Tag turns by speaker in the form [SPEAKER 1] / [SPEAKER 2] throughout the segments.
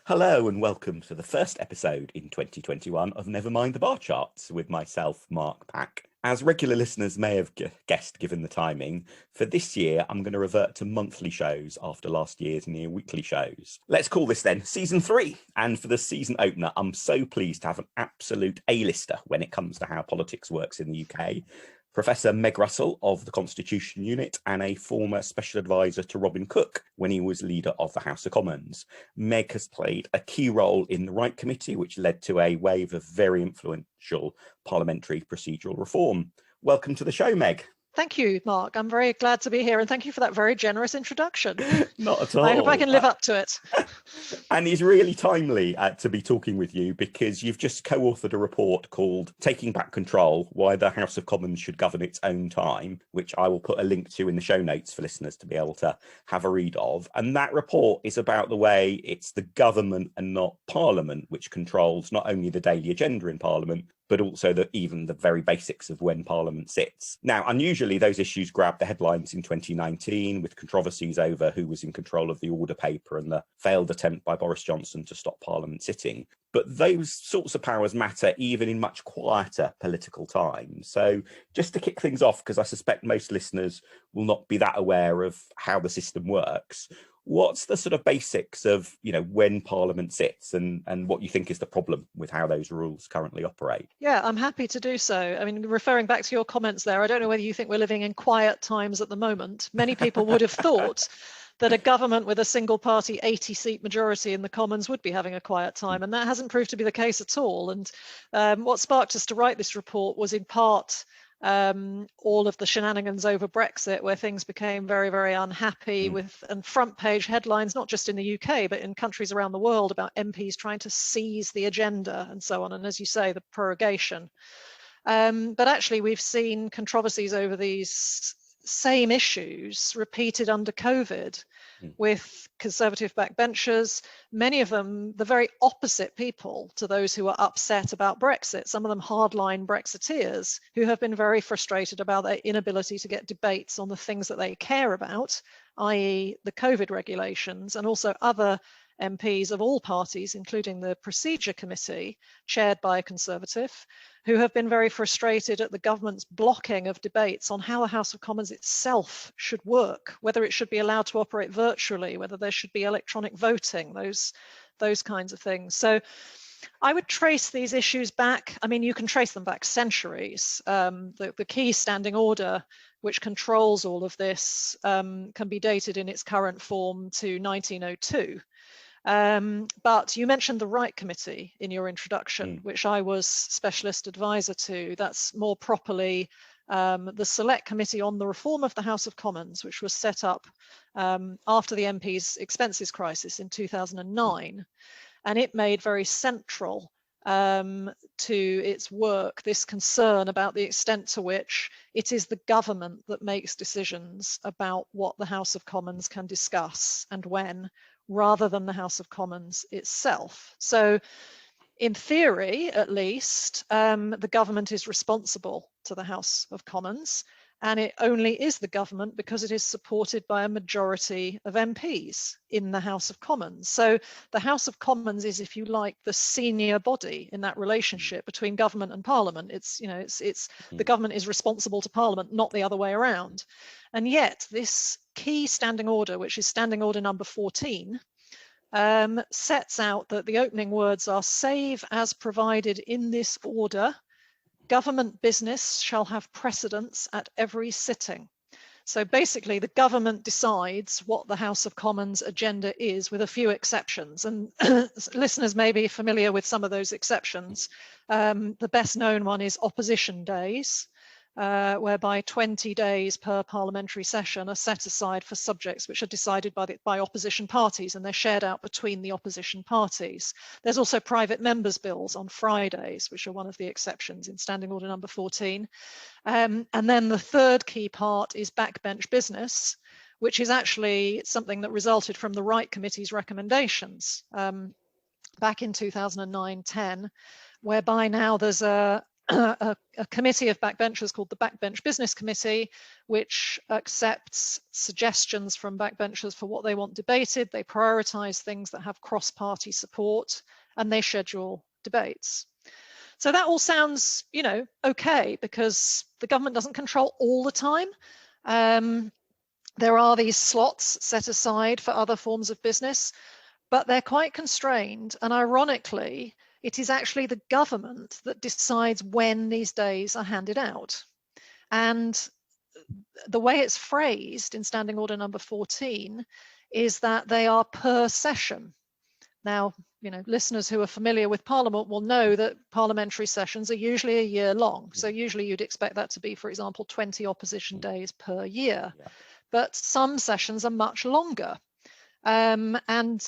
[SPEAKER 1] Hello and welcome to the first episode in 2021 of Never Mind the Bar Charts with myself, Mark Pack. As regular listeners may have guessed given the timing, for this year I'm going to revert to monthly shows after last year's near weekly shows. Let's call this then Season 3. And for the season opener, I'm so pleased to have an absolute A-lister when it comes to how politics works in the UK. Professor Meg Russell of the Constitution Unit and a former special advisor to Robin Cook when he was leader of the House of Commons. Meg has played a key role in the Wright Committee, which led to a wave of very influential parliamentary procedural reform. Welcome to the show, Meg.
[SPEAKER 2] Thank you, Mark. I'm very glad to be here, and thank you for that very generous introduction.
[SPEAKER 1] Not at all.
[SPEAKER 2] I hope I can live up to it.
[SPEAKER 1] And it's really timely to be talking with you because you've just co-authored a report called Taking Back Control, Why the House of Commons Should Govern Its Own Time, which I will put a link to in the show notes for listeners to be able to have a read of. And that report is about the way it's the government and not Parliament which controls not only the daily agenda in Parliament, but also even the very basics of when Parliament sits. Now, unusually, those issues grabbed the headlines in 2019 with controversies over who was in control of the order paper and the failed attempt by Boris Johnson to stop Parliament sitting. But those sorts of powers matter even in much quieter political times. So just to kick things off, because I suspect most listeners will not be that aware of how the system works, what's the sort of basics of, when Parliament sits and what you think is the problem with how those rules currently operate?
[SPEAKER 2] Yeah, I'm happy to do so. I mean, referring back to your comments there, I don't know whether you think we're living in quiet times at the moment. Many people would have thought that a government with a single party 80-seat majority in the Commons would be having a quiet time, and that hasn't proved to be the case at all. And what sparked us to write this report was in part all of the shenanigans over Brexit, where things became very, very unhappy and front page headlines, not just in the UK, but in countries around the world about MPs trying to seize the agenda and so on. And as you say, the prorogation. But actually, we've seen controversies over these same issues repeated under COVID with Conservative backbenchers, many of them the very opposite people to those who are upset about Brexit, some of them hardline Brexiteers who have been very frustrated about their inability to get debates on the things that they care about, i.e. the COVID regulations, and also other MPs of all parties, including the Procedure Committee, chaired by a Conservative, who have been very frustrated at the government's blocking of debates on how a House of Commons itself should work, whether it should be allowed to operate virtually, whether there should be electronic voting, those kinds of things. So I would trace these issues back. I mean, you can trace them back centuries. The key standing order, which controls all of this, can be dated in its current form to 1902. But you mentioned the Wright Committee in your introduction, which I was specialist advisor to. That's more properly the Select Committee on the Reform of the House of Commons, which was set up after the MPs' expenses crisis in 2009. And it made very central to its work this concern about the extent to which it is the government that makes decisions about what the House of Commons can discuss and when, rather than the House of Commons itself. So in theory, at least, the government is responsible to the House of Commons, and it only is the government because it is supported by a majority of MPs in the House of Commons. So the House of Commons is, if you like, the senior body in that relationship between government and Parliament. It's the government is responsible to Parliament, not the other way around. And yet this key standing order, which is standing order number 14, sets out that the opening words are, "Save as provided in this order, government business shall have precedence at every sitting." So basically, the government decides what the House of Commons agenda is, with a few exceptions. And listeners may be familiar with some of those exceptions. The best known one is opposition days, whereby 20 days per parliamentary session are set aside for subjects which are decided by opposition parties, and they're shared out between the opposition parties. There's also private members' bills on Fridays, which are one of the exceptions in Standing Order number 14. And then the third key part is backbench business, which is actually something that resulted from the Wright Committee's recommendations back in 2009-10, whereby now there's a a committee of backbenchers called the Backbench Business Committee, which accepts suggestions from backbenchers for what they want debated. They prioritise things that have cross-party support, and they schedule debates. So that all sounds, you know, okay, because the government doesn't control all the time. There are these slots set aside for other forms of business, but they're quite constrained. And ironically, it is actually the government that decides when these days are handed out. And the way it's phrased in Standing Order number 14 is that they are per session. Now, you know, listeners who are familiar with Parliament will know that parliamentary sessions are usually a year long. So usually you'd expect that to be, for example, 20 opposition days per year. Yeah. But some sessions are much longer. And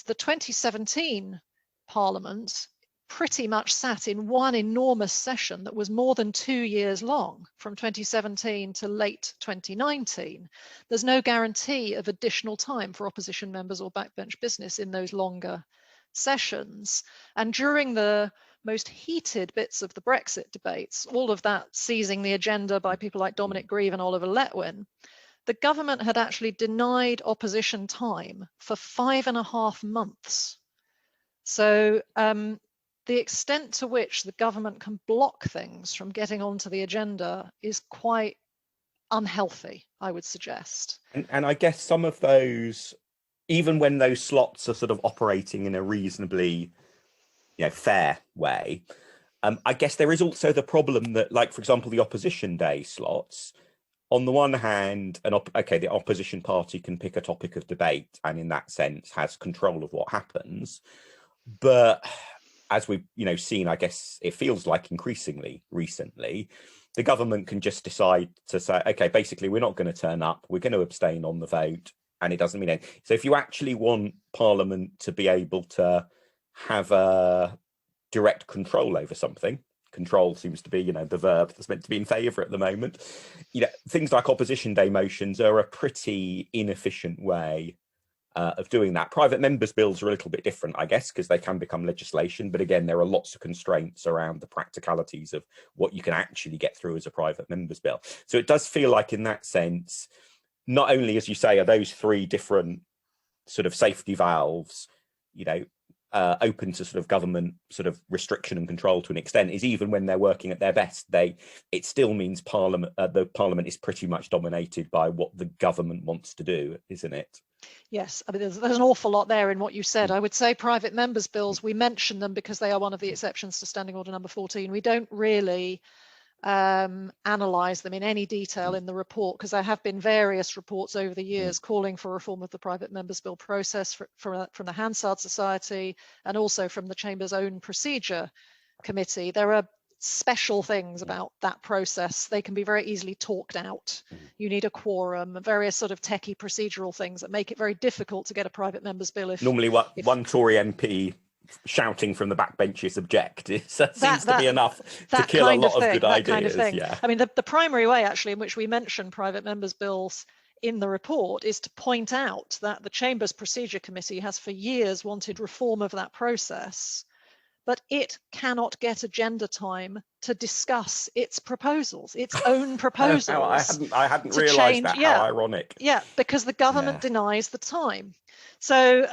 [SPEAKER 2] the 2017 Parliament pretty much sat in one enormous session that was more than 2 years long, from 2017 to late 2019. There's no guarantee of additional time for opposition members or backbench business in those longer sessions. And during the most heated bits of the Brexit debates, all of that seizing the agenda by people like Dominic Grieve and Oliver Letwin, the government had actually denied opposition time for 5.5 months. So the extent to which the government can block things from getting onto the agenda is quite unhealthy, I would suggest.
[SPEAKER 1] And I guess some of those, even when those slots are sort of operating in a reasonably, you know, fair way, I guess there is also the problem that, like, for example, the opposition day slots, on the one hand, the opposition party can pick a topic of debate and in that sense has control of what happens. But as we've, you know, seen, I guess it feels like increasingly recently, the government can just decide to say, okay, basically, we're not going to turn up. We're going to abstain on the vote. And it doesn't mean anything. So if you actually want Parliament to be able to have a direct control over something, control seems to be, you know, the verb that's meant to be in favour at the moment. You know, things like opposition day motions are a pretty inefficient way of doing that. Private members' bills are a little bit different, I guess, because they can become legislation. But again, there are lots of constraints around the practicalities of what you can actually get through as a private members' bill. So it does feel like, in that sense, not only, as you say, are those three different sort of safety valves, you know, open to sort of government sort of restriction and control to an extent, is even when they're working at their best, it still means the Parliament is pretty much dominated by what the government wants to do, isn't it?
[SPEAKER 2] Yes, I mean, there's an awful lot there in what you said. I would say private members' bills, we mention them because they are one of the exceptions to Standing Order number 14. We don't really analyse them in any detail in the report, because there have been various reports over the years calling for reform of the private members' bill process from the Hansard Society and also from the Chamber's own procedure committee. There are special things about that process. They can be very easily talked out. You need a quorum, various sort of techie procedural things that make it very difficult to get a private members' bill.
[SPEAKER 1] Normally one Tory MP shouting from the backbenches object seems to be enough to kill a lot of good ideas.
[SPEAKER 2] Kind of thing.
[SPEAKER 1] Yeah.
[SPEAKER 2] I mean, the primary way actually in which we mention private members' bills in the report is to point out that the Chamber's Procedure Committee has for years wanted reform of that process, but it cannot get agenda time to discuss its proposals, its own proposals.
[SPEAKER 1] I hadn't realised that. How ironic.
[SPEAKER 2] Yeah, because the government denies the time. So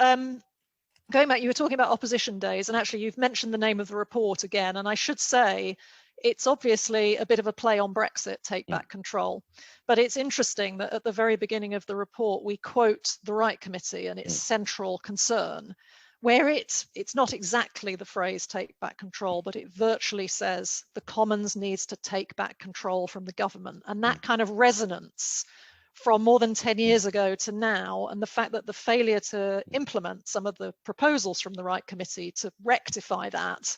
[SPEAKER 2] going back, you were talking about opposition days, and actually you've mentioned the name of the report again, and I should say it's obviously a bit of a play on Brexit, take back control. But it's interesting that at the very beginning of the report, we quote the Wright Committee and its central concern, where it's not exactly the phrase take back control, but it virtually says the Commons needs to take back control from the government. And that kind of resonance from more than 10 years ago to now, and the fact that the failure to implement some of the proposals from the Wright Committee to rectify that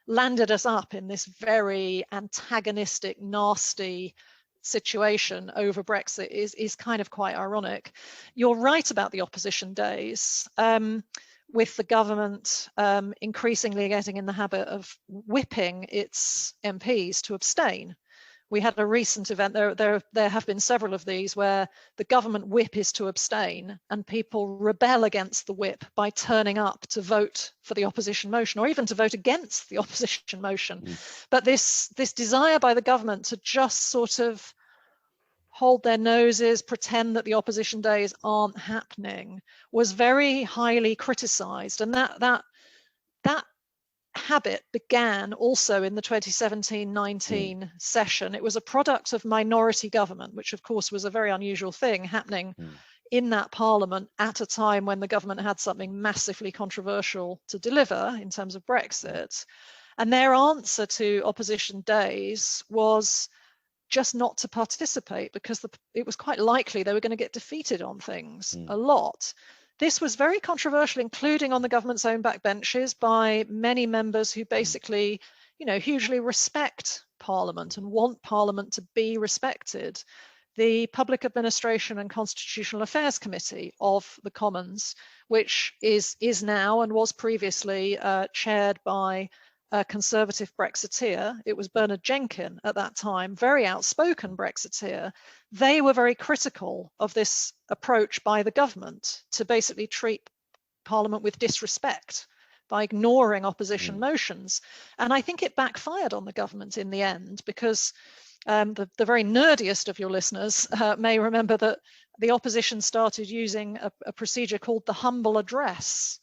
[SPEAKER 2] landed us up in this very antagonistic, nasty situation over Brexit is kind of quite ironic. You're right about the opposition days. With the government increasingly getting in the habit of whipping its MPs to abstain, We had a recent event, there have been several of these, where the government whip is to abstain and people rebel against the whip by turning up to vote for the opposition motion, or even to vote against the opposition motion. But this desire by the government to just sort of hold their noses, pretend that the opposition days aren't happening, was very highly criticised. And that habit began also in the 2017-19 session. It was a product of minority government, which of course was a very unusual thing happening in that parliament at a time when the government had something massively controversial to deliver in terms of Brexit. And their answer to opposition days was just not to participate, because it was quite likely they were going to get defeated on things a lot. This was very controversial, including on the government's own backbenches, by many members who basically, hugely respect Parliament and want Parliament to be respected. The Public Administration and Constitutional Affairs Committee of the Commons, which is now and was previously chaired by a Conservative Brexiteer. It was Bernard Jenkin at that time, very outspoken Brexiteer. They were very critical of this approach by the government to basically treat Parliament with disrespect by ignoring opposition motions. And I think it backfired on the government in the end, because the very nerdiest of your listeners may remember that the opposition started using a procedure called the humble address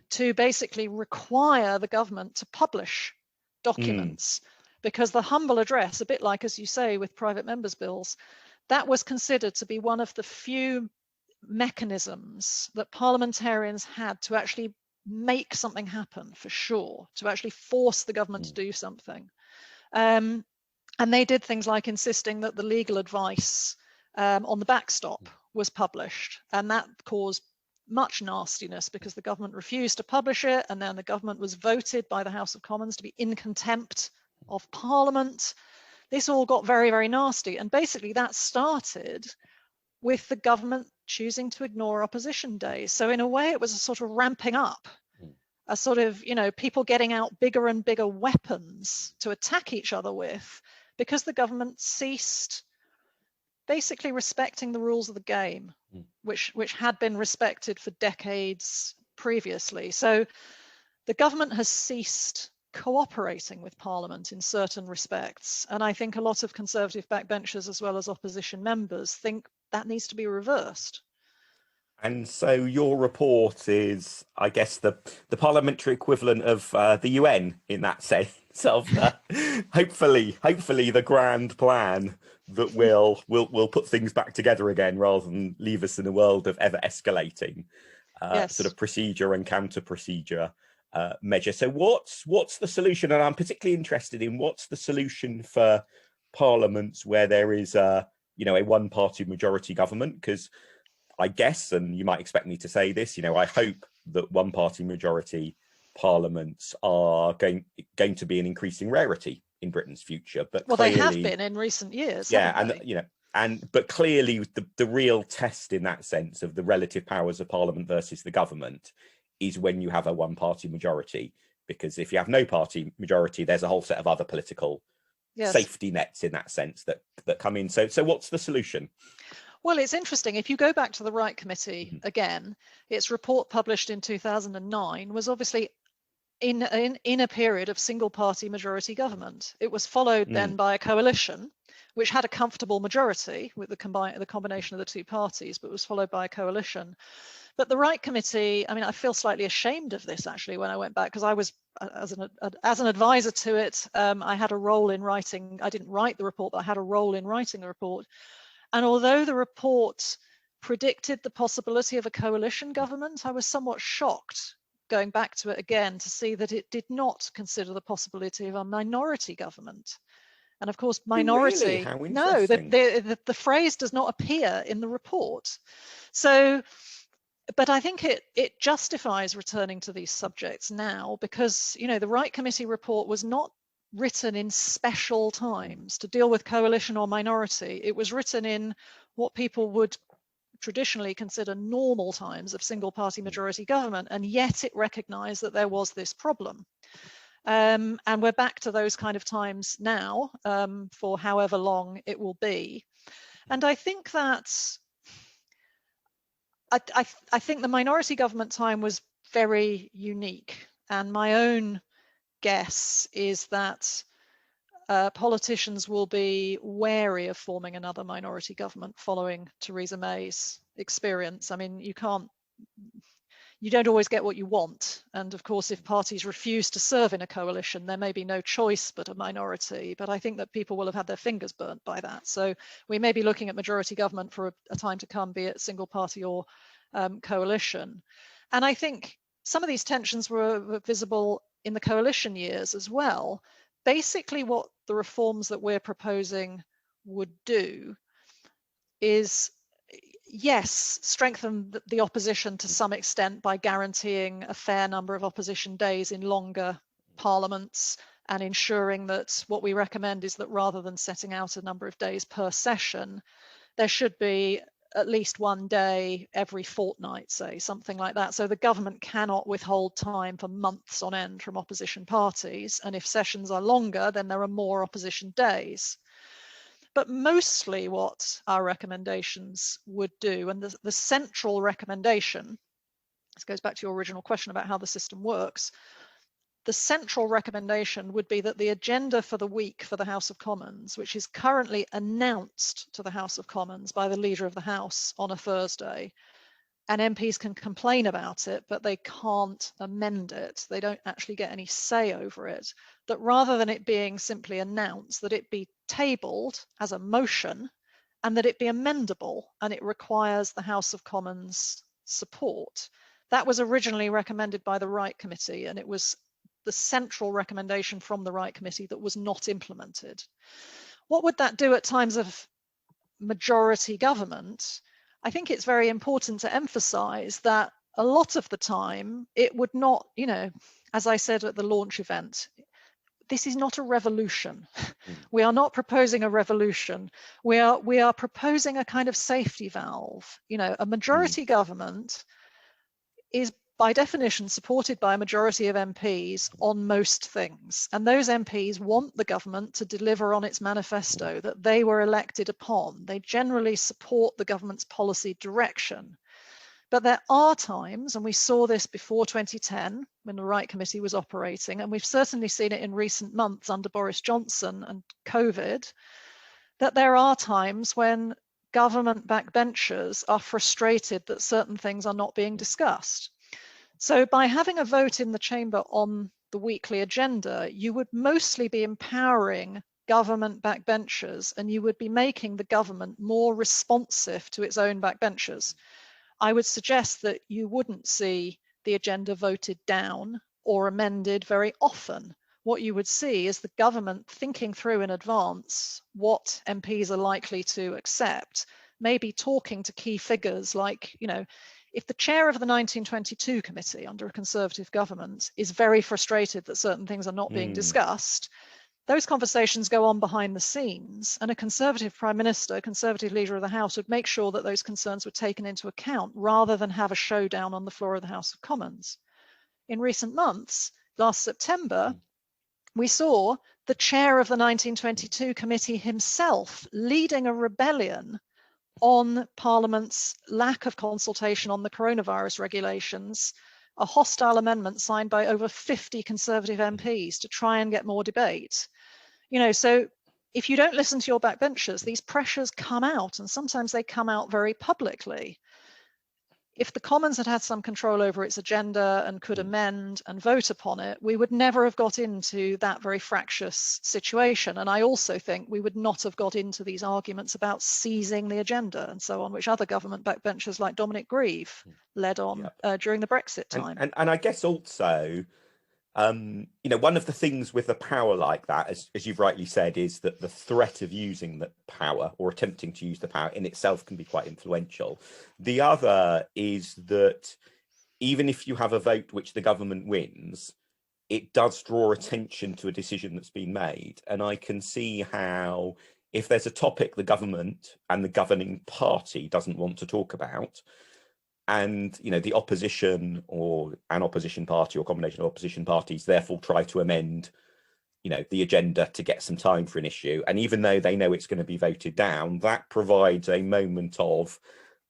[SPEAKER 2] to basically require the government to publish documents, because the humble address, a bit like, as you say, with private members' bills, that was considered to be one of the few mechanisms that parliamentarians had to actually make something happen, for sure, to actually force the government to do something. And they did things like insisting that the legal advice on the backstop was published, and that caused much nastiness because the government refused to publish it, and then the government was voted by the House of Commons to be in contempt of Parliament. This all got very, very nasty, and basically that started with the government choosing to ignore opposition days. So in a way it was a sort of ramping up, a sort of, people getting out bigger and bigger weapons to attack each other with, because the government ceased basically respecting the rules of the game, which had been respected for decades previously. So the government has ceased cooperating with Parliament in certain respects. And I think a lot of Conservative backbenchers, as well as opposition members, think that needs to be reversed.
[SPEAKER 1] And so your report is, I guess, the parliamentary equivalent of the UN in that sense of hopefully the grand plan that will put things back together again, rather than leave us in a world of ever escalating sort of procedure and counter procedure measure. So what's the solution? And I'm particularly interested in what's the solution for parliaments where there is a one-party majority government, because I guess, and you might expect me to say this, I hope that one-party majority parliaments are going to be an increasing rarity in Britain's future. But
[SPEAKER 2] clearly, they have been in recent years.
[SPEAKER 1] But clearly the real test in that sense of the relative powers of Parliament versus the government is when you have a one-party majority, because if you have no party majority, there's a whole set of other political safety nets in that sense that come in. So what's the solution?
[SPEAKER 2] Well, it's interesting. If you go back to the Wright Committee again, its report published in 2009 was obviously in a period of single-party majority government. It was followed then by a coalition, which had a comfortable majority with the combination of the two parties, but was followed by a coalition. But the Wright Committee, I mean, I feel slightly ashamed of this actually when I went back, because I was, as an advisor to it, I had a role in writing. I didn't write the report, but I had a role in writing the report. And although the report predicted the possibility of a coalition government, I was somewhat shocked, going back to it again, to see that it did not consider the possibility of a minority government. And of course, minority,
[SPEAKER 1] really? How
[SPEAKER 2] no, the phrase does not appear in the report. So, but I think it justifies returning to these subjects now, because, the Wright Committee report was not written in special times to deal with coalition or minority. It was written in what people would traditionally consider normal times of single party majority government, and yet it recognized that there was this problem. And we're back to those kind of times now, for however long it will be. And I think that I think the minority government time was very unique. And my own guess is that politicians will be wary of forming another minority government following Theresa May's experience. I mean, you don't always get what you want. And of course, if parties refuse to serve in a coalition, there may be no choice but a minority. But I think that people will have had their fingers burnt by that. So we may be looking at majority government for a time to come, be it single party or coalition. And I think some of these tensions were visible in the coalition years as well. Basically, what the reforms that we're proposing would do is, yes, strengthen the opposition to some extent by guaranteeing a fair number of opposition days in longer parliaments, and ensuring that what we recommend is that rather than setting out a number of days per session, there should be at least one day every fortnight, say, something like that. So the government cannot withhold time for months on end from opposition parties. And if sessions are longer, then there are more opposition days. But mostly what our recommendations would do, and the central recommendation, this goes back to your original question about how the system works, the central recommendation would be that the agenda for the week for the House of Commons, which is currently announced to the House of Commons by the Leader of the House on a Thursday, and MPs can complain about it, but they can't amend it. They don't actually get any say over it. That rather than it being simply announced, that it be tabled as a motion and that it be amendable, and it requires the House of Commons support. That was originally recommended by the Wright Committee, and it was the central recommendation from the Wright Committee that was not implemented. What would that do at times of majority government? I think it's very important to emphasize that a lot of the time it would not, as I said at the launch event, this is not a revolution. We are not proposing a revolution. We are proposing a kind of safety valve. A majority government is by definition supported by a majority of MPs on most things. And those MPs want the government to deliver on its manifesto that they were elected upon. They generally support the government's policy direction. But there are times, and we saw this before 2010 when the Wright Committee was operating, and we've certainly seen it in recent months under Boris Johnson and COVID, that there are times when government backbenchers are frustrated that certain things are not being discussed. So by having a vote in the chamber on the weekly agenda, you would mostly be empowering government backbenchers, and you would be making the government more responsive to its own backbenchers. I would suggest that you wouldn't see the agenda voted down or amended very often. What you would see is the government thinking through in advance what MPs are likely to accept, maybe talking to key figures like, if the chair of the 1922 committee under a Conservative government is very frustrated that certain things are not being discussed, those conversations go on behind the scenes, and a Conservative Prime Minister, Conservative Leader of the House would make sure that those concerns were taken into account rather than have a showdown on the floor of the House of Commons. In recent months, last September, we saw the chair of the 1922 committee himself leading a rebellion on Parliament's lack of consultation on the coronavirus regulations, a hostile amendment signed by over 50 Conservative MPs to try and get more debate. So if you don't listen to your backbenchers, these pressures come out, and sometimes they come out very publicly. If the Commons had had some control over its agenda and could amend and vote upon it, we would never have got into that very fractious situation. And I also think we would not have got into these arguments about seizing the agenda and so on, which other government backbenchers like Dominic Grieve led on during the Brexit time.
[SPEAKER 1] And I guess also, one of the things with a power like that, as you've rightly said, is that the threat of using the power or attempting to use the power in itself can be quite influential. The other is that even if you have a vote which the government wins, it does draw attention to a decision that's been made. And I can see how, if there's a topic the government and the governing party doesn't want to talk about, and the opposition or an opposition party or combination of opposition parties therefore try to amend the agenda to get some time for an issue, and even though they know it's going to be voted down, that provides a moment of,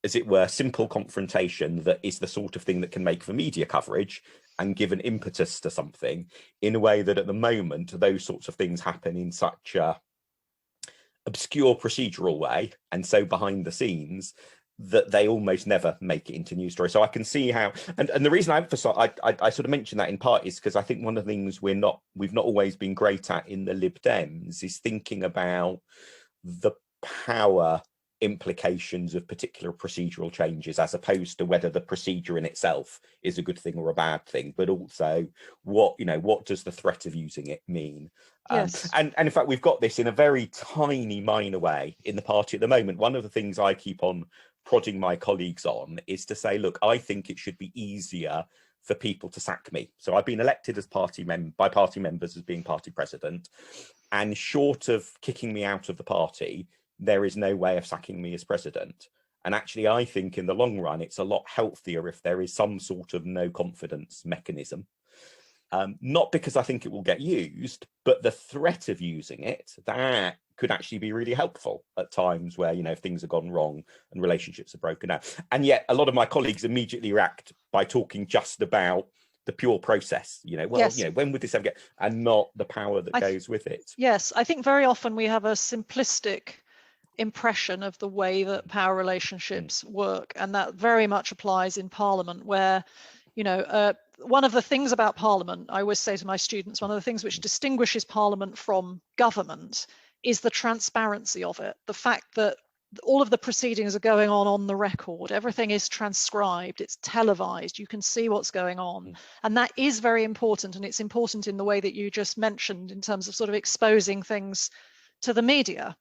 [SPEAKER 1] as it were, simple confrontation that is the sort of thing that can make for media coverage and give an impetus to something, in a way that at the moment those sorts of things happen in such a obscure procedural way and so behind the scenes that they almost never make it into news stories. So I can see how, and the reason I emphasize, I sort of mentioned that in part is because I think one of the things we've not always been great at in the Lib Dems is thinking about the power implications of particular procedural changes, as opposed to whether the procedure in itself is a good thing or a bad thing, but also what does the threat of using it mean.
[SPEAKER 2] Yes.
[SPEAKER 1] And in fact, we've got this in a very tiny, minor way in the party at the moment. One of the things I keep on prodding my colleagues on is to say, look, I think it should be easier for people to sack me. So I've been elected as by party members as being party president, and short of kicking me out of the party, there is no way of sacking me as president. And actually, I think in the long run, it's a lot healthier if there is some sort of no confidence mechanism. Not because I think it will get used, but the threat of using it, that could actually be really helpful at times where, if things have gone wrong and relationships are broken out. And yet a lot of my colleagues immediately react by talking just about the pure process,
[SPEAKER 2] Yes.
[SPEAKER 1] When would this ever get, and not the power that goes with it.
[SPEAKER 2] Yes, I think very often we have a simplistic impression of the way that power relationships work, and that very much applies in Parliament, where one of the things about Parliament, I always say to my students, one of the things which distinguishes Parliament from government is the transparency of it, the fact that all of the proceedings are going on the record, everything is transcribed, it's televised, you can see what's going on. And that is very important, and it's important in the way that you just mentioned in terms of sort of exposing things to the media.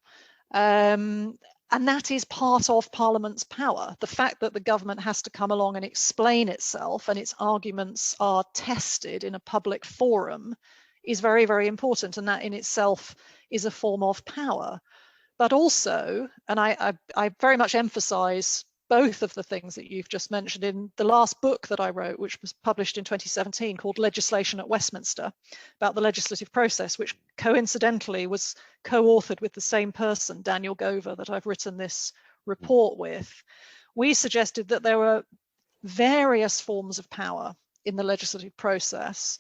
[SPEAKER 2] And that is part of Parliament's power. The fact that the government has to come along and explain itself and its arguments are tested in a public forum is very, very important. And that in itself is a form of power. But also, and I very much emphasize both of the things that you've just mentioned in the last book that I wrote, which was published in 2017, called Legislation at Westminster, about the legislative process, which coincidentally was co-authored with the same person, Daniel Gover, that I've written this report with. We suggested that there were various forms of power in the legislative process,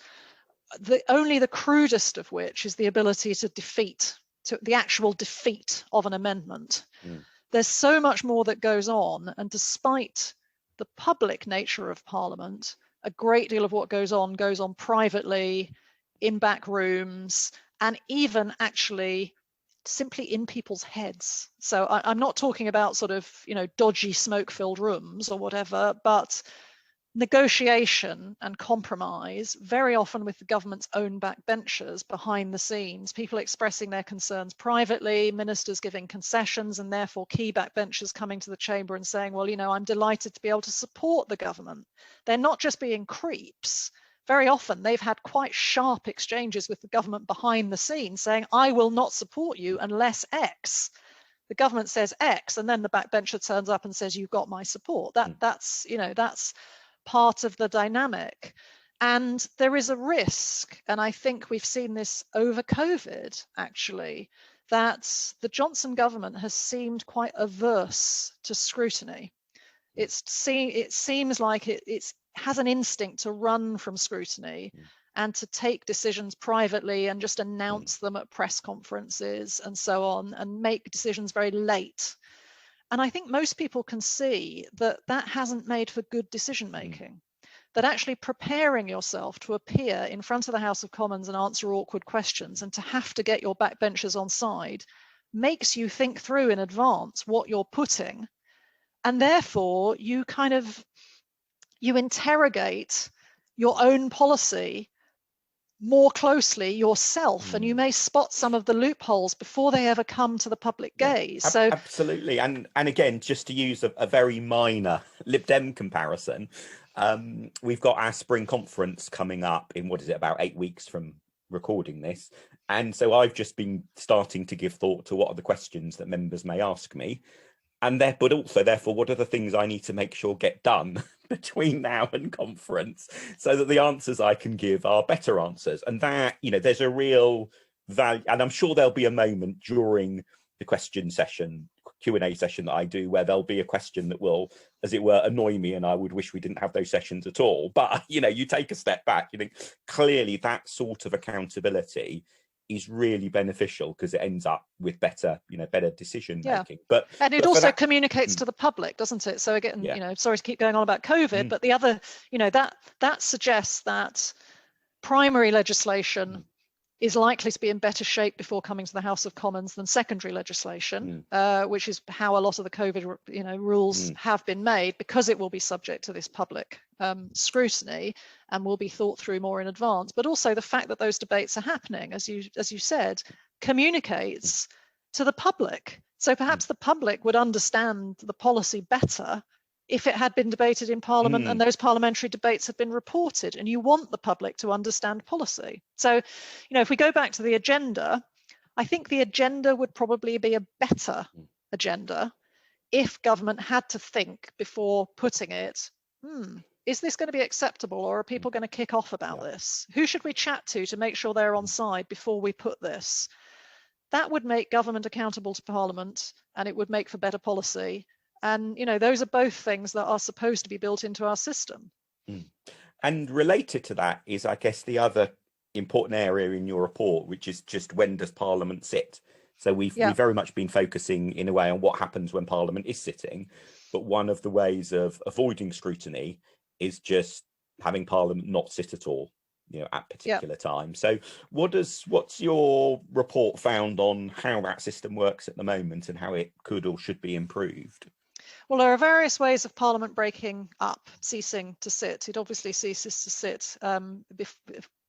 [SPEAKER 2] only the crudest of which is the ability to the actual defeat of an amendment. There's so much more that goes on, and despite the public nature of Parliament, a great deal of what goes on privately, in back rooms, and even actually simply in people's heads. So I'm not talking about sort of, dodgy smoke-filled rooms or whatever, but negotiation and compromise, very often with the government's own backbenchers behind the scenes, people expressing their concerns privately, ministers giving concessions, and therefore key backbenchers coming to the chamber and saying, well, I'm delighted to be able to support the government. They're not just being creeps. Very often they've had quite sharp exchanges with the government behind the scenes saying, I will not support you unless X. The government says X, and then the backbencher turns up and says, you've got my support. That's part of the dynamic. And there is a risk, and I think we've seen this over COVID actually, that the Johnson government has seemed quite averse to scrutiny. It seems like it has an instinct to run from scrutiny and to take decisions privately and just announce them at press conferences and so on, and make decisions very late. And I think most people can see that that hasn't made for good decision making, that actually preparing yourself to appear in front of the House of Commons and answer awkward questions and to have to get your backbenchers on side makes you think through in advance what you're putting. And therefore you interrogate your own policy more closely yourself, and you may spot some of the loopholes before they ever come to the public gaze. So
[SPEAKER 1] absolutely. And again, just to use a very minor Lib Dem comparison, we've got our spring conference coming up in, about 8 weeks from recording this. And so I've just been starting to give thought to what are the questions that members may ask me. but also, therefore, what are the things I need to make sure get done between now and conference so that the answers I can give are better answers? And that, there's a real value. And I'm sure there'll be a moment during the question session, Q&A session that I do, where there'll be a question that will, as it were, annoy me, and I would wish we didn't have those sessions at all. But, you take a step back, you think clearly that sort of accountability is really beneficial because it ends up with better decision making.
[SPEAKER 2] And it also communicates to the public, doesn't it? So again, sorry to keep going on about COVID, but the other, that suggests that primary legislation is likely to be in better shape before coming to the House of Commons than secondary legislation, which is how a lot of the COVID, rules have been made, because it will be subject to this public scrutiny and will be thought through more in advance. But also the fact that those debates are happening, as you said, communicates to the public. So perhaps the public would understand the policy better if it had been debated in Parliament and those parliamentary debates had been reported, and you want the public to understand policy. So, if we go back to the agenda, I think the agenda would probably be a better agenda if government had to think before putting it, is this going to be acceptable, or are people going to kick off about this? Who should we chat to make sure they're on side before we put this? That would make government accountable to Parliament, and it would make for better policy. And, those are both things that are supposed to be built into our system.
[SPEAKER 1] And related to that is, I guess, the other important area in your report, which is just when does Parliament sit? So we've very much been focusing in a way on what happens when Parliament is sitting. But one of the ways of avoiding scrutiny is just having Parliament not sit at all, at particular times. So what's your report found on how that system works at the moment and how it could or should be improved?
[SPEAKER 2] Well, there are various ways of Parliament breaking up, ceasing to sit. It obviously ceases to sit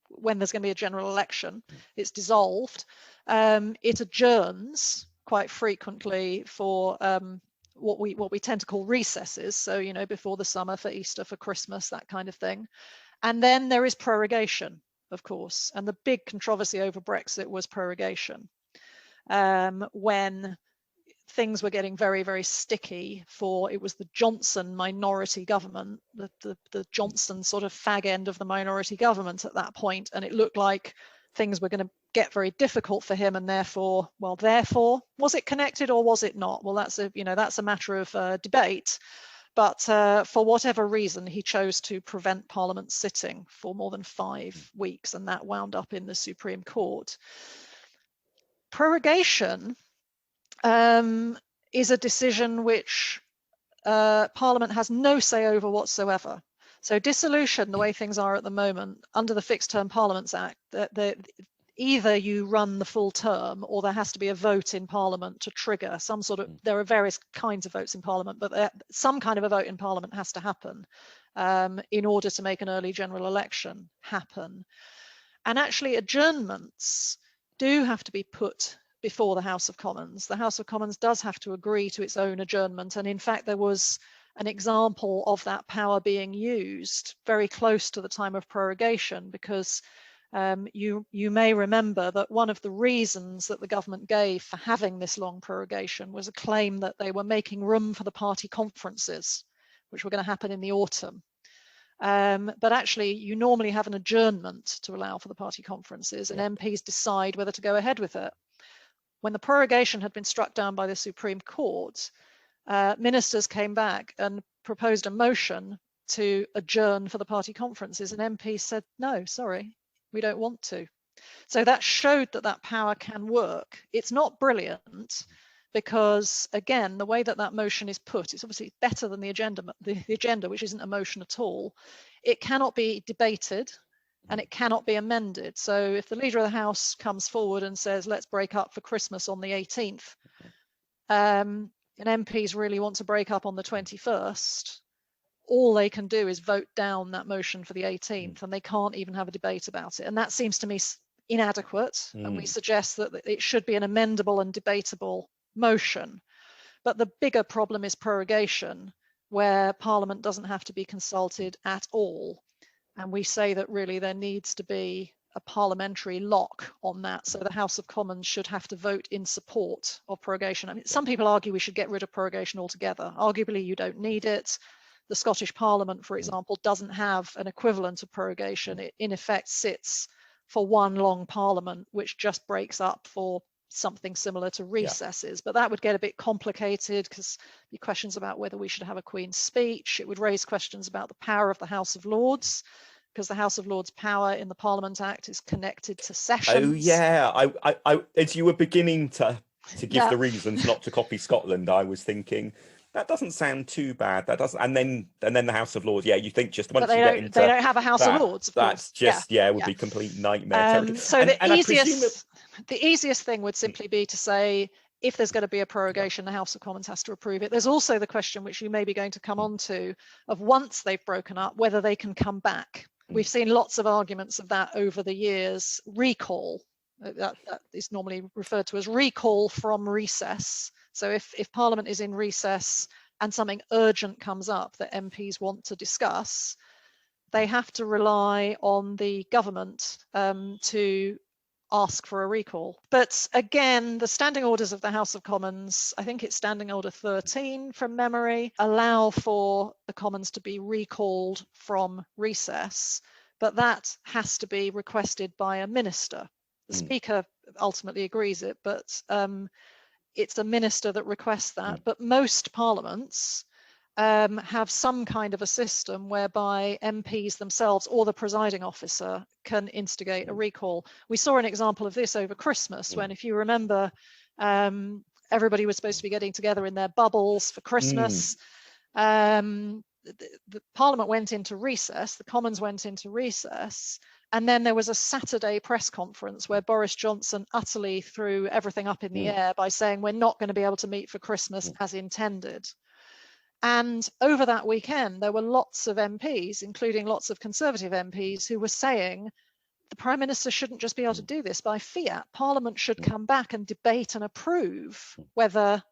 [SPEAKER 2] when there's going to be a general election. It's dissolved. It adjourns quite frequently for what we tend to call recesses. So, before the summer, for Easter, for Christmas, that kind of thing. And then there is prorogation, of course. And the big controversy over Brexit was prorogation, when things were getting very, very sticky it was the Johnson minority government, the Johnson sort of fag end of the minority government at that point, and it looked like things were going to get very difficult for him, and therefore, was it connected or was it not? Well, that's a matter of debate. But for whatever reason, he chose to prevent Parliament sitting for more than 5 weeks, and that wound up in the Supreme Court. Prorogation is a decision which Parliament has no say over whatsoever. So dissolution, the way things are at the moment, under the Fixed Term Parliaments Act, either you run the full term or there has to be a vote in Parliament to trigger some sort of, there are various kinds of votes in Parliament, but some kind of a vote in Parliament has to happen in order to make an early general election happen. And actually adjournments do have to be put before the House of Commons. The House of Commons does have to agree to its own adjournment. And in fact, there was an example of that power being used very close to the time of prorogation, because you may remember that one of the reasons that the government gave for having this long prorogation was a claim that they were making room for the party conferences, which were going to happen in the autumn. But actually, you normally have an adjournment to allow for the party conferences, and MPs decide whether to go ahead with it. When the prorogation had been struck down by the Supreme Court, ministers came back and proposed a motion to adjourn for the party conferences, and MPs said, no, sorry, we don't want to. So that showed that power can work. It's not brilliant, because again, the way that motion is put, it's obviously better than the agenda, which isn't a motion at all. It cannot be debated and it cannot be amended. So if the Leader of the House comes forward and says, let's break up for Christmas on the 18th, and MPs really want to break up on the 21st, all they can do is vote down that motion for the 18th, and they can't even have a debate about it. And that seems to me inadequate. And we suggest that it should be an amendable and debatable motion. But the bigger problem is prorogation, where Parliament doesn't have to be consulted at all. And we say that really there needs to be a parliamentary lock on that. So the House of Commons should have to vote in support of prorogation. I mean, some people argue we should get rid of prorogation altogether. Arguably, you don't need it. The Scottish Parliament, for example, doesn't have an equivalent of prorogation. It in effect sits for one long parliament, which just breaks up for something similar to recesses. But that would get a bit complicated because the questions about whether we should have a Queen's speech. It would raise questions about the power of the House of Lords, because the House of Lords power in the Parliament Act is connected to sessions.
[SPEAKER 1] Oh yeah, I as you were beginning to give the reasons not to copy Scotland, I was thinking that doesn't sound too bad. That doesn't, and then the House of Lords. Yeah, you think just once you get into
[SPEAKER 2] they don't have a House of Lords. Of
[SPEAKER 1] that's
[SPEAKER 2] course.
[SPEAKER 1] Just it would be complete nightmare.
[SPEAKER 2] So the easiest thing would simply be to say, if there's going to be a prorogation, the House of Commons has to approve it. There's also the question, which you may be going to come on to, of once they've broken up, whether they can come back. We've seen lots of arguments of that over the years. Recall, that is normally referred to as recall from recess. So if Parliament is in recess and something urgent comes up that MPs want to discuss, they have to rely on the government to ask for a recall. But again, the standing orders of the House of Commons, I think it's Standing Order 13 from memory, allow for the Commons to be recalled from recess, but that has to be requested by a minister. The Speaker ultimately agrees it, but it's a minister that requests that. But most parliaments have some kind of a system whereby MPs themselves or the presiding officer can instigate a recall. We saw an example of this over Christmas when, if you remember, everybody was supposed to be getting together in their bubbles for Christmas. The Parliament went into recess, the Commons went into recess, and then there was a Saturday press conference where Boris Johnson utterly threw everything up in the air by saying we're not going to be able to meet for Christmas as intended. And over that weekend, there were lots of MPs, including lots of Conservative MPs, who were saying the Prime Minister shouldn't just be able to do this by fiat. Parliament should come back and debate and approve whether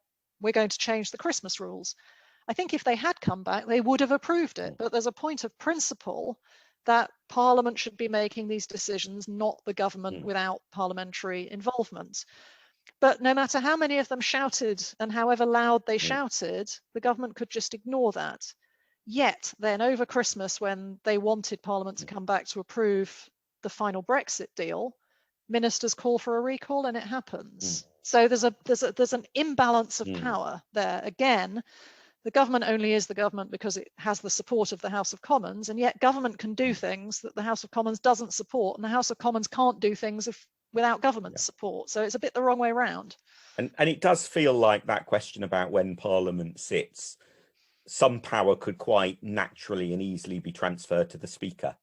[SPEAKER 2] we're going to change the Christmas rules. I think if they had come back, they would have approved it. But there's a point of principle that Parliament should be making these decisions, not the government without parliamentary involvement. But no matter how many of them shouted and however loud they shouted, the government could just ignore that. Yet then over Christmas, when they wanted Parliament to come back to approve the final Brexit deal, ministers call for a recall and it happens. So there's an imbalance of power there. Again, the government only is the government because it has the support of the House of Commons, and yet government can do things that the House of Commons doesn't support, and the House of Commons can't do things without government support. So it's a bit the wrong way around. And
[SPEAKER 1] it does feel like that question about when Parliament sits, some power could quite naturally and easily be transferred to the Speaker.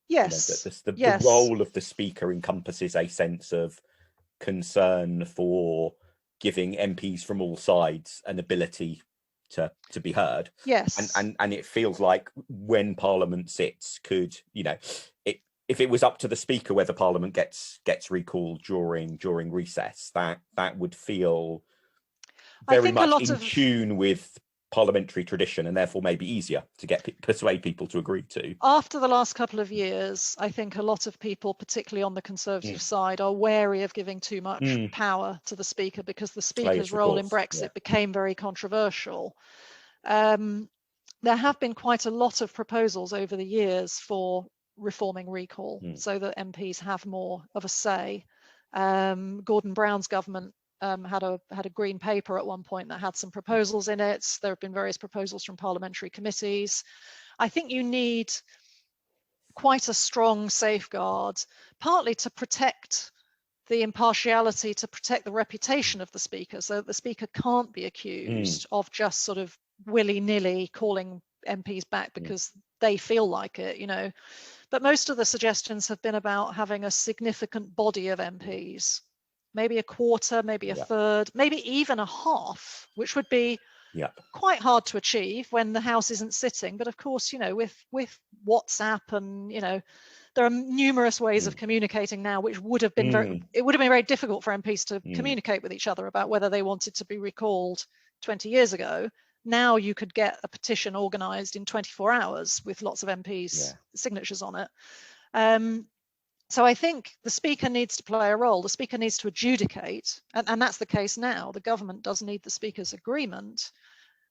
[SPEAKER 2] Yes.
[SPEAKER 1] The role of the Speaker encompasses a sense of concern for giving MPs from all sides an ability to be heard.
[SPEAKER 2] Yes.
[SPEAKER 1] And it feels like when Parliament sits could, if it was up to the Speaker whether Parliament gets recalled during recess, that would feel very much in tune with parliamentary tradition and therefore maybe easier to persuade people to agree to.
[SPEAKER 2] After the last couple of years, I think a lot of people, particularly on the Conservative side, are wary of giving too much power to the Speaker because the Speaker's role in Brexit became very controversial. There have been quite a lot of proposals over the years for reforming recall so that MPs have more of a say. Gordon Brown's government had a green paper at one point that had some proposals in it. There have been various proposals from parliamentary committees. I think you need quite a strong safeguard, partly to protect the impartiality, to protect the reputation of the Speaker, so that the Speaker can't be accused of just sort of willy-nilly calling MPs back because they feel like it, But most of the suggestions have been about having a significant body of MPs. Maybe a quarter, maybe a third, maybe even a half, which would be quite hard to achieve when the House isn't sitting. But of course, with WhatsApp and, there are numerous ways of communicating now, which would have been very difficult for MPs to communicate with each other about whether they wanted to be recalled 20 years ago. Now you could get a petition organised in 24 hours with lots of MPs' signatures on it. So I think the Speaker needs to play a role. The Speaker needs to adjudicate, and that's the case now. The government does need the Speaker's agreement,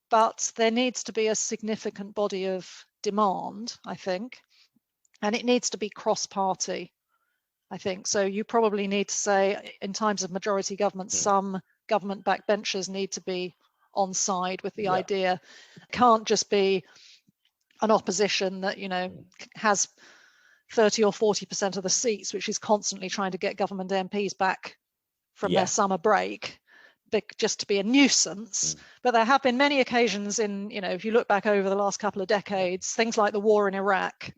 [SPEAKER 2] but there needs to be a significant body of demand, I think, and it needs to be cross-party, I think. So you probably need to say, in times of majority government, some government backbenchers need to be on side with the idea. It can't just be an opposition that, you know, has 30 or 40% of the seats, which is constantly trying to get government MPs back from their summer break, just to be a nuisance. But there have been many occasions in, you know, if you look back over the last couple of decades, things like the war in Iraq,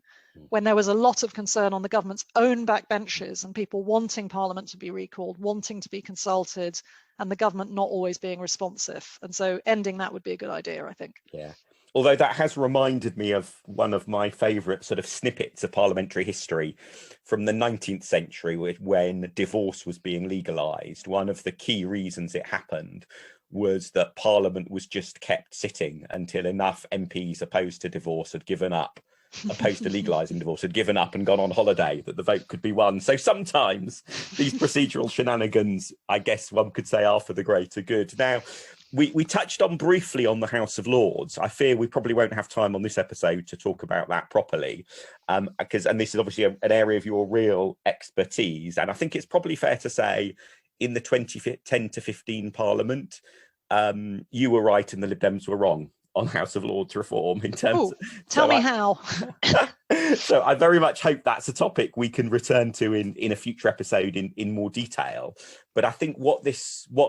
[SPEAKER 2] when there was a lot of concern on the government's own backbenches and people wanting Parliament to be recalled, wanting to be consulted, and the government not always being responsive. And so ending that would be a good idea, I think.
[SPEAKER 1] Yeah. Although that has reminded me of one of my favourite sort of snippets of parliamentary history from the 19th century, when divorce was being legalised. One of the key reasons it happened was that Parliament was just kept sitting until enough MPs opposed to divorce had given up, opposed to legalising divorce, had given up and gone on holiday, that the vote could be won. So sometimes these procedural shenanigans, I guess one could say, are for the greater good. Now, we touched on briefly on the House of Lords. I fear we probably won't have time on this episode to talk about that properly, and this is obviously an area of your real expertise. And I think it's probably fair to say, in the 2010 to 15 Parliament, you were right and the Lib Dems were wrong on House of Lords reform in terms.
[SPEAKER 2] Tell me how.
[SPEAKER 1] So I very much hope that's a topic we can return to in a future episode in more detail. But I think what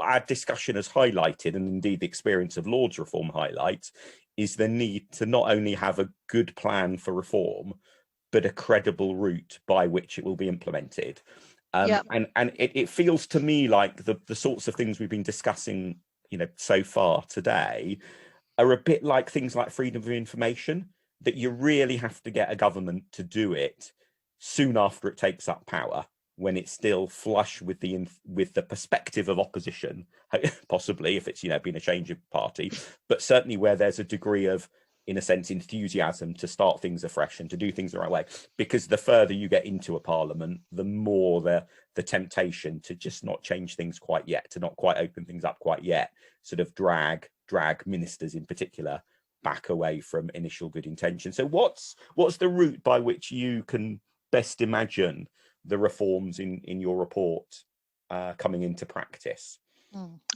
[SPEAKER 1] our discussion has highlighted, and indeed the experience of Lords reform highlights, is the need to not only have a good plan for reform, but a credible route by which it will be implemented. And it feels to me like the sorts of things we've been discussing, you know, so far today are a bit like things like freedom of information, that you really have to get a government to do it soon after it takes up power, when it's still flush with the perspective of opposition, possibly if it's, you know, been a change of party, but certainly where there's a degree of, in a sense, enthusiasm to start things afresh and to do things the right way. Because the further you get into a parliament, the more the temptation to just not change things quite yet, to not quite open things up quite yet, sort of drag ministers in particular back away from initial good intention. So what's the route by which you can best imagine the reforms in your report coming into practice?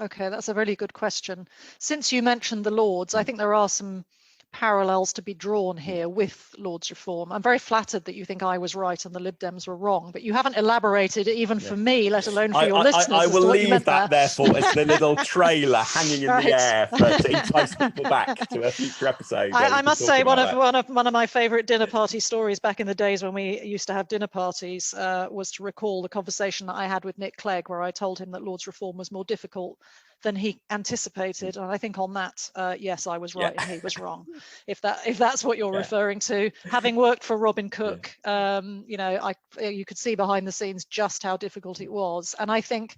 [SPEAKER 2] Okay, that's a really good question. Since you mentioned the Lords, I think there are some parallels to be drawn here with Lords reform. I'm very flattered that you think I was right and the Lib Dems were wrong, but you haven't elaborated even for me, let alone for your listeners.
[SPEAKER 1] I will leave that therefore as the little trailer hanging in the air to entice people back to a future episode.
[SPEAKER 2] I must say one of my favourite dinner party stories back in the days when we used to have dinner parties was to recall the conversation that I had with Nick Clegg, where I told him that Lords reform was more difficult than he anticipated, and I think on that, yes, I was right and he was wrong. If that's what you're referring to, having worked for Robin Cook, you know, you could see behind the scenes just how difficult it was. And I think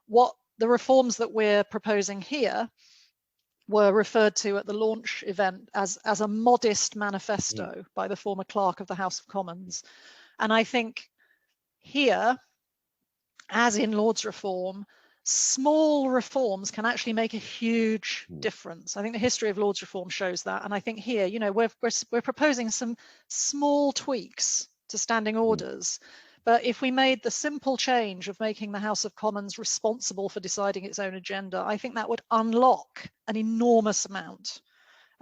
[SPEAKER 2] what the reforms that we're proposing here were referred to at the launch event as a modest manifesto by the former clerk of the House of Commons. And I think here, as in Lords reform, small reforms can actually make a huge difference. I think the history of Lords reform shows that. And I think here, you know, we're proposing some small tweaks to standing orders. But if we made the simple change of making the House of Commons responsible for deciding its own agenda, I think that would unlock an enormous amount.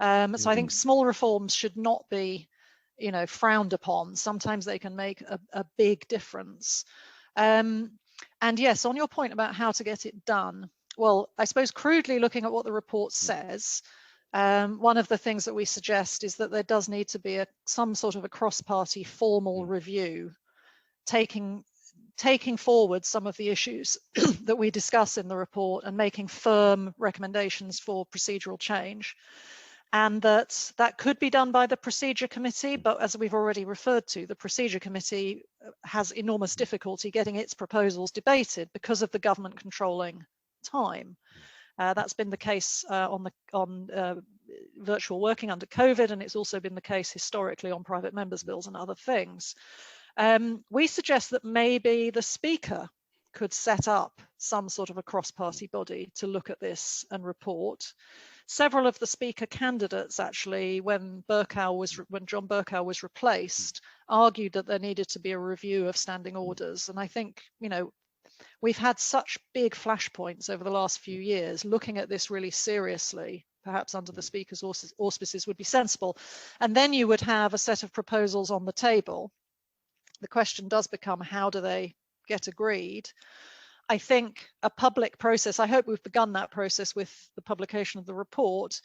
[SPEAKER 2] So I think small reforms should not be, you know, frowned upon. Sometimes they can make a big difference. And yes, on your point about how to get it done, well, I suppose crudely looking at what the report says, one of the things that we suggest is that there does need to be some sort of a cross-party formal review, taking forward some of the issues that we discuss in the report and making firm recommendations for procedural change. And that could be done by the Procedure Committee, but as we've already referred to, the Procedure Committee has enormous difficulty getting its proposals debated because of the government controlling time. That's been the case on virtual working under COVID, and it's also been the case historically on private members' bills and other things. We suggest that maybe the Speaker could set up some sort of a cross-party body to look at this and report. Several of the Speaker candidates, actually, when John Bercow was replaced, argued that there needed to be a review of standing orders. And I think, we've had such big flashpoints over the last few years. Looking at this really seriously, perhaps under the Speaker's auspices, would be sensible. And then you would have a set of proposals on the table. The question does become, how do they get agreed? I think a public process, I hope we've begun that process with the publication of the report,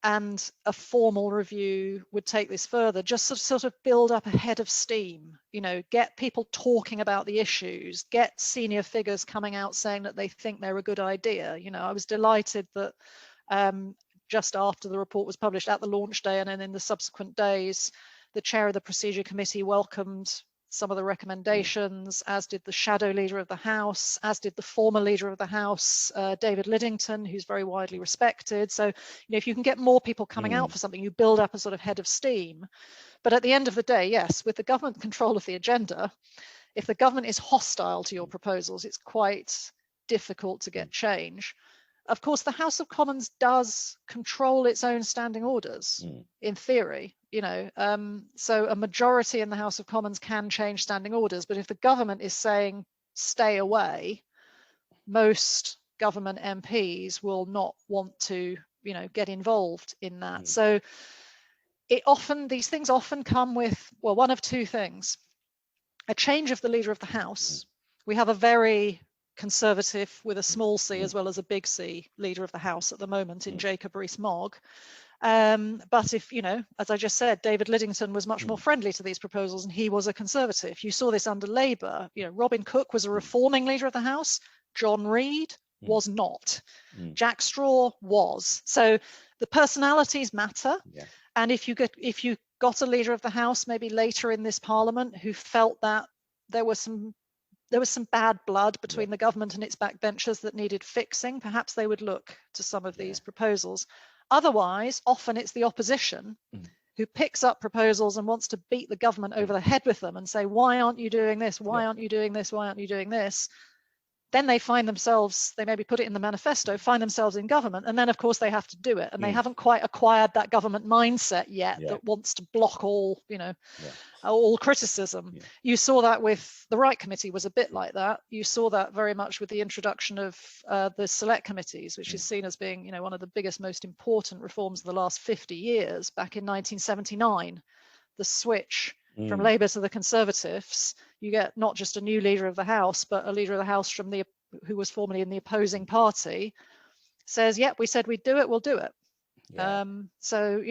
[SPEAKER 2] and a formal review would take this further, just to sort of build up a head of steam, get people talking about the issues, get senior figures coming out saying that they think they're a good idea. I was delighted that just after the report was published, at the launch day and then in the subsequent days, the chair of the Procedure Committee welcomed some of the recommendations, as did the shadow leader of the House, as did the former leader of the House, David Lidington, who's very widely respected. So, if you can get more people coming out for something, you build up a sort of head of steam. But at the end of the day, yes, with the government control of the agenda, if the government is hostile to your proposals, it's quite difficult to get change. Of course, the House of Commons does control its own standing orders, in theory, so a majority in the House of Commons can change standing orders. But if the government is saying stay away, most government MPs will not want to, get involved in that. So these things often come with, well, one of two things: a change of the leader of the House. We have a very conservative, with a small c as well as a big C, leader of the House at the moment in Jacob Rees-Mogg. But if, as I just said, David Lidington was much more friendly to these proposals, and he was a conservative. You saw this under Labour. Robin Cook was a reforming leader of the House. John Reid was not. Jack Straw was. So the personalities matter. Yeah. And if you got a leader of the House maybe later in this Parliament who felt that there was some bad blood between the government and its backbenchers that needed fixing, perhaps they would look to some of these proposals. Otherwise, often it's the opposition who picks up proposals and wants to beat the government over the head with them and say, why aren't you doing this? Why aren't you doing this? Why aren't you doing this? Then they find themselves, they maybe put it in the manifesto, find themselves in government, and then of course they have to do it, and they haven't quite acquired that government mindset yet that wants to block all, all criticism. You saw that with the Wright Committee, was a bit like that. You saw that very much with the introduction of the select committees, which is seen as being, one of the biggest, most important reforms of the last 50 years. Back in 1979, the switch from Labour to the Conservatives, you get not just a new leader of the House, but a leader of the House from who was formerly in the opposing party, says, yep, we said we'd do it, we'll do it. Yeah. So,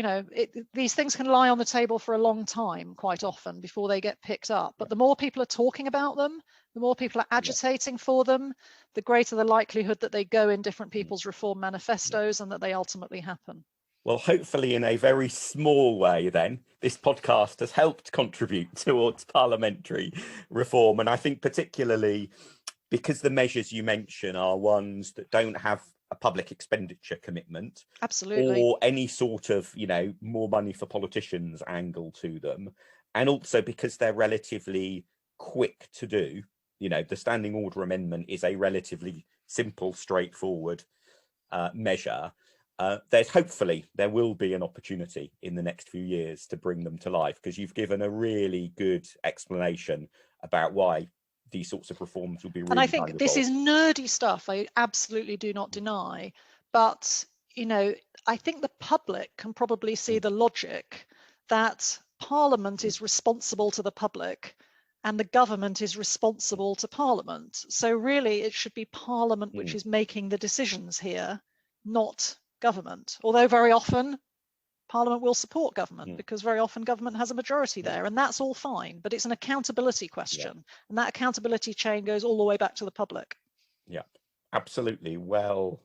[SPEAKER 2] these things can lie on the table for a long time, quite often, before they get picked up. But the more people are talking about them, the more people are agitating for them, the greater the likelihood that they go in different people's reform manifestos and that they ultimately happen.
[SPEAKER 1] Well, hopefully in a very small way then, this podcast has helped contribute towards parliamentary reform. And I think particularly because the measures you mention are ones that don't have a public expenditure commitment.
[SPEAKER 2] Absolutely.
[SPEAKER 1] Or any sort of, more money for politicians angle to them. And also because they're relatively quick to do, the standing order amendment is a relatively simple, straightforward measure. There will be an opportunity in the next few years to bring them to life, because you've given a really good explanation about why these sorts of reforms will be really
[SPEAKER 2] And I think
[SPEAKER 1] valuable.
[SPEAKER 2] This is nerdy stuff, I absolutely do not deny, but I think the public can probably see the logic that Parliament is responsible to the public and the government is responsible to Parliament. So really it should be Parliament which is making the decisions here, not government. Although very often Parliament will support government because very often government has a majority there, and that's all fine, but it's an accountability question, and that accountability chain goes all the way back to the public.
[SPEAKER 1] Yeah, absolutely. Well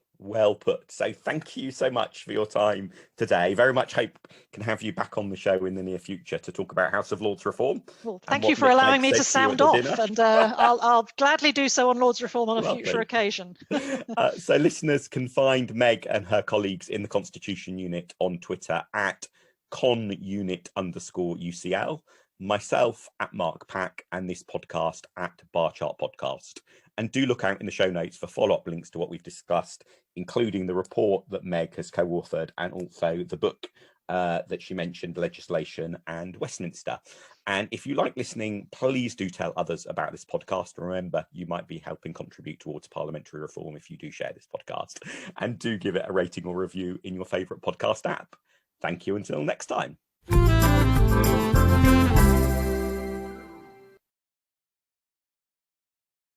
[SPEAKER 1] put. So thank you so much for your time today. Very much hope can have you back on the show in the near future to talk about House of Lords reform.
[SPEAKER 2] Well, thank you for allowing me to sound off, and I'll gladly do so on Lords reform on a future occasion.
[SPEAKER 1] So listeners can find Meg and her colleagues in the Constitution Unit on Twitter at @conunit_UCL. myself at Mark Pack, and this podcast at Bar Chart Podcast. And do look out in the show notes for follow-up links to what we've discussed, including the report that Meg has co-authored and also the book that she mentioned, Legislation and Westminster. And if you like listening, please do tell others about this podcast. Remember, you might be helping contribute towards parliamentary reform if you do share this podcast. And do give it a rating or review in your favourite podcast app. Thank you until next time.